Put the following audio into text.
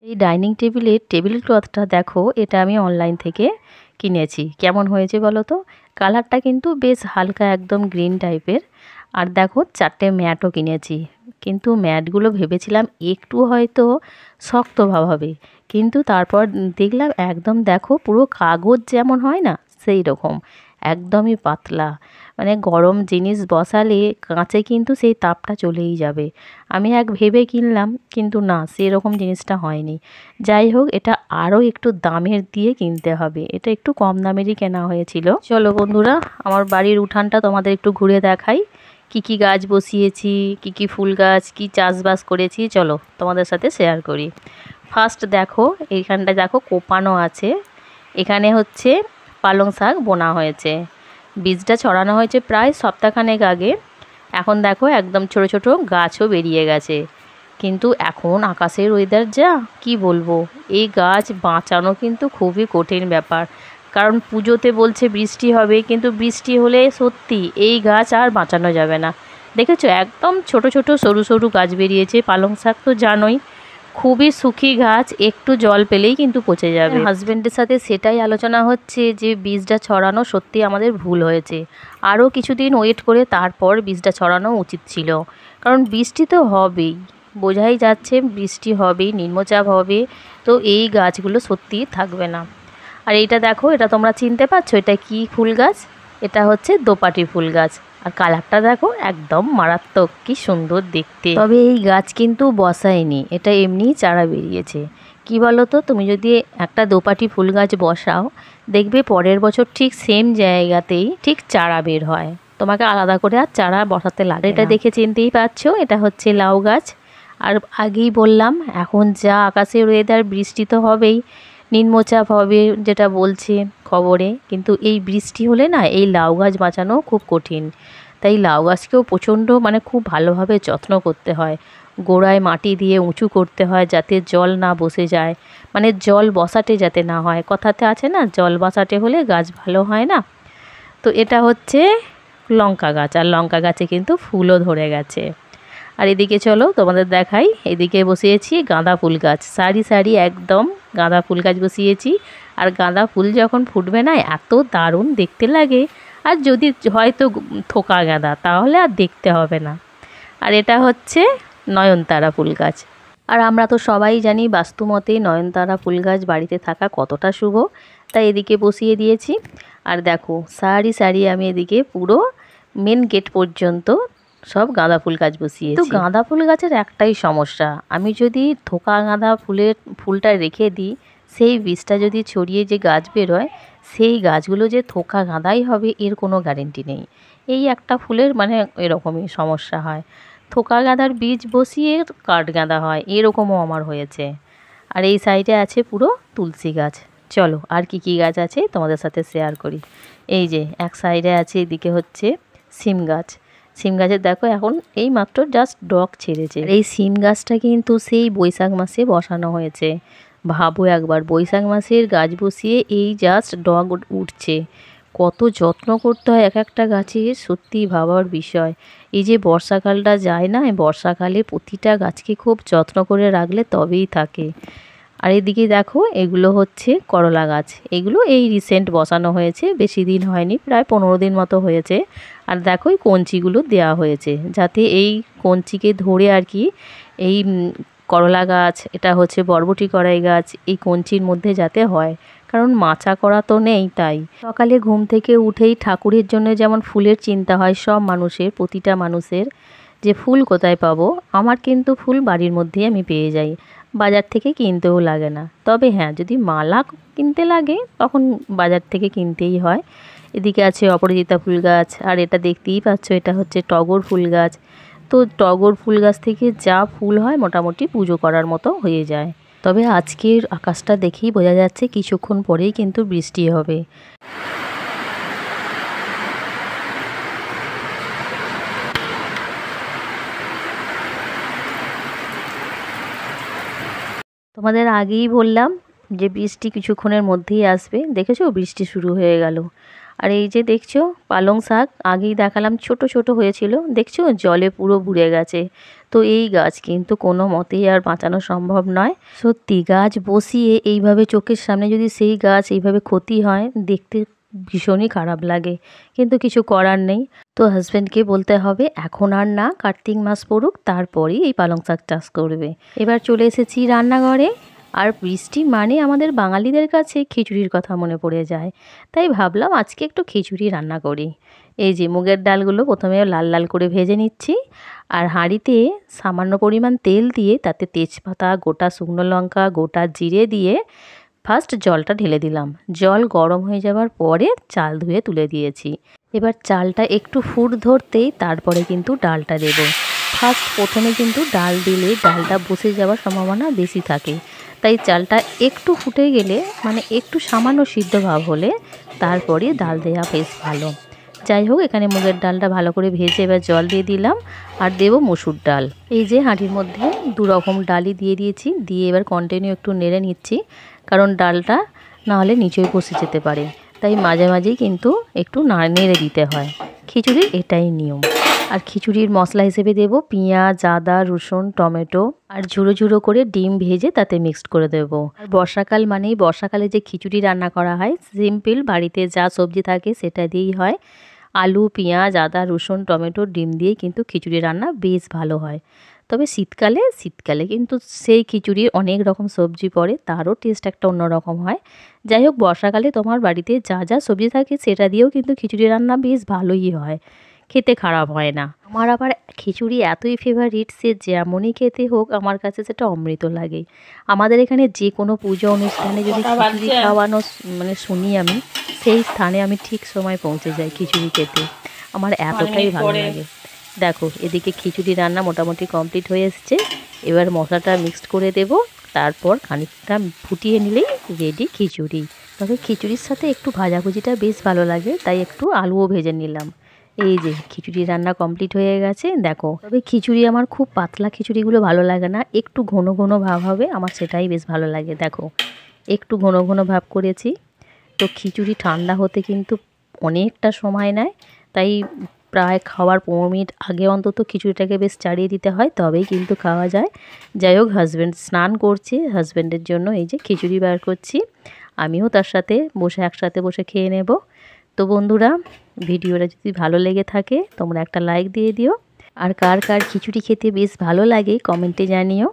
এই ডাইনিং টেবিলের টেবিল ক্লথটা দেখো, এটা আমি অনলাইন থেকে কিনেছি। কেমন হয়েছে বলো তো? কালারটা কিন্তু বেশ হালকা একদম গ্রিন টাইপের। আর দেখো 4টে ম্যাটও কিনেছি। কিন্তু ম্যাটগুলো ভেবেছিলাম একটু হয়তো শক্ত ভাব হবে, কিন্তু তারপর দেখলাম একদম দেখো পুরো কাগজ যেমন হয় না সেই রকম, একদমই পাতলা। মানে গরম জিনিস বসালে কাঁচে কিন্তু সেই তাপটা চলেই যাবে। আমি ভেবে কিনলাম, কিন্তু না, সেরকম জিনিসটা হয়নি। যাই হোক, এটা আরও একটু দামের দিয়ে কিনতে হবে, এটা একটু কম দামেরই কেনা হয়েছিল। চলো বন্ধুরা, আমার বাড়ির উঠানটা তোমাদের একটু ঘুরে দেখাই। কি কি গাছ বসিয়েছি, কি কি ফুল গাছ, কি চাষবাস করেছি, চলো তোমাদের সাথে শেয়ার করি। ফার্স্ট দেখো, এইখানটা দেখো কোপানো আছে। এখানে হচ্ছে পালং শাক বোনা হয়েছে। বীজটা ছড়ানো হয়েছে প্রায় সপ্তাহখানেক আগে। এখন দেখো একদম ছোট ছোট গাছও বেরিয়ে গেছে। কিন্তু এখন আকাশের ওয়েদার যা, কি বলবো, এই গাছ বাঁচানো কিন্তু খুবই কঠিন ব্যাপার। কারণ পুজোতে বলছে বৃষ্টি হবে, কিন্তু বৃষ্টি হলে সত্যি এই গাছ আর বাঁচানো যাবে না। দেখেছো একদম ছোট ছোট সরু সরু গাছ বেরিয়েছে। পালং শাক তো জানোই খুবই শুকি গাছ, একটু জল পেলেই কিন্তু পচে যাবে। হাজবেন্ডের সাথে সেটাই আলোচনা হচ্ছে যে বীজটা ছড়ানো সত্যি আমাদের ভুল হয়েছে। আরও কিছুদিন ওয়েট করে তারপর বীজটা ছড়ানো উচিত ছিল। কারণ বৃষ্টি তো হবেই, বোঝাই যাচ্ছে বৃষ্টি হবেই, নিম্নচাপ হবে, তো এই গাছগুলো সত্যিই থাকবে না। আর এইটা দেখো, এটা তোমরা চিনতে পারছো এটা কি ফুল গাছ? এটা হচ্ছে দোপাটি ফুল গাছ। আর কালারটা দেখো একদম মারাত্মক, কি সুন্দর দেখতে। তবে এই গাছ কিন্তু বসায়নি, এটা এমনিই চারা বেরিয়েছে। কি বলো তো, তুমি যদি একটা দোপাটি ফুল গাছ বসাও, দেখবে পরের বছর ঠিক সেম জায়গাতেই ঠিক চারা বের হয়, তোমাকে আলাদা করে আর চারা বসাতে লাগে। এটা দেখে চিনতেই পারছো এটা হচ্ছে লাউ গাছ। আর আগেই বললাম, এখন যা আকাশের ওয়েদার, বৃষ্টি তো হবেই, নিম্নচাপ হবে যেটা বলছে খবরে। কিন্তু এই বৃষ্টি হলে না এই লাউ গাছ বাঁচানো খুব কঠিন। তাই লাউ গাছকেও প্রচণ্ড খুব ভালোভাবে যত্ন করতে হয়। গোড়ায় মাটি দিয়ে উঁচু করতে হয় যাতে জল না বসে যায়, জল বসাটে যাতে না হয়। কথাতে আছে না, জল বসাটে হলে গাছ ভালো হয় না। তো এটা হচ্ছে লঙ্কা গাছ, আর লঙ্কা গাছে কিন্তু ফুলও ধরে গেছে। আর এদিকে চলো তোমাদের দেখাই, এদিকে বসিয়েছি গাঁদা ফুল গাছ, সারি সারি একদম গাঁদা ফুল গাছ বসিয়েছি। আর গাঁদা ফুল যখন ফুটবে না, এত দারুণ দেখতে লাগে। আর যদি হয়তো থোকা গাঁদা, তাহলে আর দেখতে হবে না। আর এটা হচ্ছে নয়নতারা ফুল গাছ। আর আমরা তো সবাই জানি বাস্তুমতে নয়নতারা ফুল গাছ বাড়িতে থাকা কতটা শুভ, তাই এদিকে বসিয়ে দিয়েছি। আর দেখো সারি সারি আমি এদিকে পুরো মেন গেট পর্যন্ত সব গাঁদা ফুল গাছ বসিয়েছি। তো গাঁদা ফুল গাছের একটাই সমস্যা, আমি যদি থোকা গাঁদা ফুলটা রেখে দিই, সেই বীজটা যদি ছড়িয়ে যে গাছ বেরোয়, সেই গাছগুলো যে থোকা গাঁদাই হবে এর কোনো গ্যারেন্টি নেই। এই একটা ফুলের এরকমই সমস্যা হয়, থোকা গাঁদার বীজ বসিয়ে কাঠ গাঁদা হয়, এরকমও আমার হয়েছে। আর এই সাইডে আছে পুরো তুলসী গাছ। চলো আর কি কি গাছ আছে তোমাদের সাথে শেয়ার করি। এই যে এক সাইডে আছে, এদিকে হচ্ছে সিম গাছ। সিম গাছের দেখো এখন এই মাত্র জাস্ট ডগ ছেড়েছে। এই সিম গাছটা কিন্তু সেই বৈশাখ মাসে বসানো হয়েছে। ভাবো একবার, বৈশাখ মাসের গাছ বসিয়ে এই জাস্ট ডগ উঠছে। কত যত্ন করতে হয় এক একটা গাছের, সত্যি ভাবার বিষয়। এই যে বর্ষাকালটা যায় না, বর্ষাকালে প্রতিটা গাছকে খুব যত্ন করে রাখলে তবেই থাকে। আর এদিকে দেখো এগুলো হচ্ছে করলা গাছ, এগুলো এই রিসেন্ট বসানো হয়েছে, বেশি দিন হয়নি, প্রায় 15 দিন মতো হয়েছে। আর দেখো এই কঞ্চিগুলো দেওয়া হয়েছে যাতে এই কঞ্চিকে ধরে আর কি এই করলা গাছ, এটা হচ্ছে বরবটি কড়াই গাছ, এই কঞ্চির মধ্যে যাতে হয়, কারণ মাচা করা তো নেই। তাই সকালে ঘুম থেকে উঠেই ঠাকুরের জন্য যেমন ফুলের চিন্তা হয় সব মানুষের, প্রতিটা মানুষের, যে ফুল কোথায় পাবো। আমার কিন্তু ফুল বাড়ির মধ্যেই আমি পেয়ে যাই, বাজার থেকে কিনতেও লাগে না। তবে হ্যাঁ, যদি মালা কিনতে লাগে তখন বাজার থেকে কিনতেই হয়। এদিকে আছে অপরাজিতা ফুল গাছ, আর এটা দেখতেই পাচ্ছ এটা হচ্ছে টগর ফুল গাছ। তো টগর ফুল গাছ থেকে যা ফুল হয় মোটামুটি পুজো করার মতো হয়ে যায়। তবে আজকের আকাশটা দেখেই বোঝা যাচ্ছে কিছুক্ষণ পরেই কিন্তু বৃষ্টি হবে। তোমাদের আগেই বললাম যে বৃষ্টি কিছুক্ষণের মধ্যেই আসবে, দেখেছো বৃষ্টি শুরু হয়ে গেল। আর এই যে দেখছো পালং শাক, আগেই দেখালাম ছোট ছোট হয়েছিল, দেখছো জলে পুরো বুড়ে গেছে। তো এই গাছ কিন্তু কোনো মতেই আর বাঁচানো সম্ভব নয়। সত্যি গাছ বসিয়ে এইভাবে চোখের সামনে যদি সেই গাছ এইভাবে ক্ষতি হয়, দেখতে ভীষণই খারাপ লাগে, কিন্তু কিছু করার নেই। তো হাজব্যান্ডকে বলতে হবে এখন আর না, কার্তিক মাস পড়ুক তারপরেই এই পালং শাক চাষ করবে। এবার চলে এসেছি রান্নাঘরে। আর বৃষ্টি মানে আমাদের বাঙালিদের কাছে খিচুড়ির কথা মনে পড়ে যায়, তাই ভাবলাম আজকে একটু খিচুড়ি রান্না করি। এই যে মুগের ডালগুলো প্রথমে লাল লাল করে ভেজে নিচ্ছি, আর হাঁড়িতে সামান্য পরিমাণ তেল দিয়ে তাতে তেজপাতা, গোটা শুকনো লঙ্কা, গোটা জিরে দিয়ে ফার্স্ট জলটা ঢেলে দিলাম। জল গরম হয়ে যাওয়ার পরে চাল ধুয়ে তুলে দিয়েছি। এবার চালটা একটু ফুট ধরতেই তারপরে কিন্তু ডালটা দেব। ফার্স্ট প্রথমে কিন্তু ডাল দিলে ডালটা বসে যাওয়ার সম্ভাবনা বেশি থাকে, তাই চালটা একটু ফুটে গেলে মানে একটু সামান্য সিদ্ধ ভাব হলে তারপরে ডাল দেওয়া বেশ ভালো। যাই হোক, এখানে মুগের ডালটা ভালো করে ভেজে এবার জল দিয়ে দিলাম, আর দেব মসুর ডাল। এই যে হাঁড়ির মধ্যে 2 রকম ডালই দিয়ে দিয়েছি, দিয়ে এবার কন্টিনিউ একটু নেড়ে নিচ্ছি, কারণ ডালটা না হলে নিচেই বসে যেতে পারে, তাই মাঝে মাঝেই কিন্তু একটু নেড়ে দিতে হয়। খিচুড়ির এটাই নিয়ম। আর খিচুড়ির মশলা হিসেবে দেব পেঁয়াজ, আদা, রসুন, টমেটো আর ঝুড়ো ঝুড়ো করে ডিম ভেজে তাতে মিক্সড করে দেব। আর বর্ষাকাল মানেই বর্ষাকালে যে খিচুড়ি রান্না করা হয় সিম্পল, বাড়িতে যা সবজি থাকে সেটা দিয়েই হয়। আলু, পেঁয়াজ, আদা, রসুন, টমেটো, ডিম দিয়ে কিন্তু খিচুড়ি রান্না বেশ ভালো হয়। তবে শীতকালে কিন্তু সেই খিচুড়ির অনেক রকম সবজি পড়ে, তারও টেস্ট একটা অন্যরকম হয়। যাই হোক, বর্ষাকালে তোমার বাড়িতে যা যা সবজি থাকে সেটা দিয়েও কিন্তু খিচুড়ি রান্না বেশ ভালোই হয়, খেতে খারাপ হয় না। আমার আবার খিচুড়ি এতই ফেভারিট, সে যেমনই খেতে হোক আমার কাছে সেটা অমৃত লাগে। আমাদের এখানে যে কোনো পুজো অনুষ্ঠানে যদি খিচুড়ি খাওয়ানো মানে শুনি আমি, সেই স্থানে আমি ঠিক সময় পৌঁছে যাই খিচুড়ি খেতে, আমার এতটাই ভালো লাগে। দেখো এদিকে খিচুড়ি রান্না মোটামুটি কমপ্লিট হয়ে এসছে। এবার মশলাটা মিক্সড করে দেব, তারপর খানিকটা ফুটিয়ে নিলেই রেডি খিচুড়ি। তবে খিচুড়ির সাথে একটু ভাজাভুজিটা বেশ ভালো লাগে, তাই একটু আলুও ভেজে নিলাম। এই যে খিচুড়ি রান্না কমপ্লিট হয়ে গেছে দেখো। তবে খিচুড়ি আমার খুব পাতলা খিচুড়িগুলো ভালো লাগে না, একটু ঘন ঘন ভাব হবে, আমার সেটাই বেশ ভালো লাগে। দেখো একটু ঘন ঘন ভাব করেছি। তো খিচুড়ি ঠান্ডা হতে কিন্তু অনেকটা সময় নেয়, তাই প্রায় খাওয়ার 15 মিনিট আগে অন্তত খিচুড়িটাকে বেশ চাড়িয়ে দিতে হয়, তবেই কিন্তু খাওয়া যায়। যাই হোক, হাজব্যান্ড স্নান করছে, হাজব্যান্ডের জন্য এই যে খিচুড়ি বার করছি, আমিও তার সাথে বসে একসাথে বসে খেয়ে নেব। তো বন্ধুরা, ভিডিওটা যদি ভালো লেগে থাকে তোমরা একটা লাইক দিয়ে দিও, আর কার কার খিচুড়ি খেতে বেশ ভালো লাগে কমেন্টে জানিও।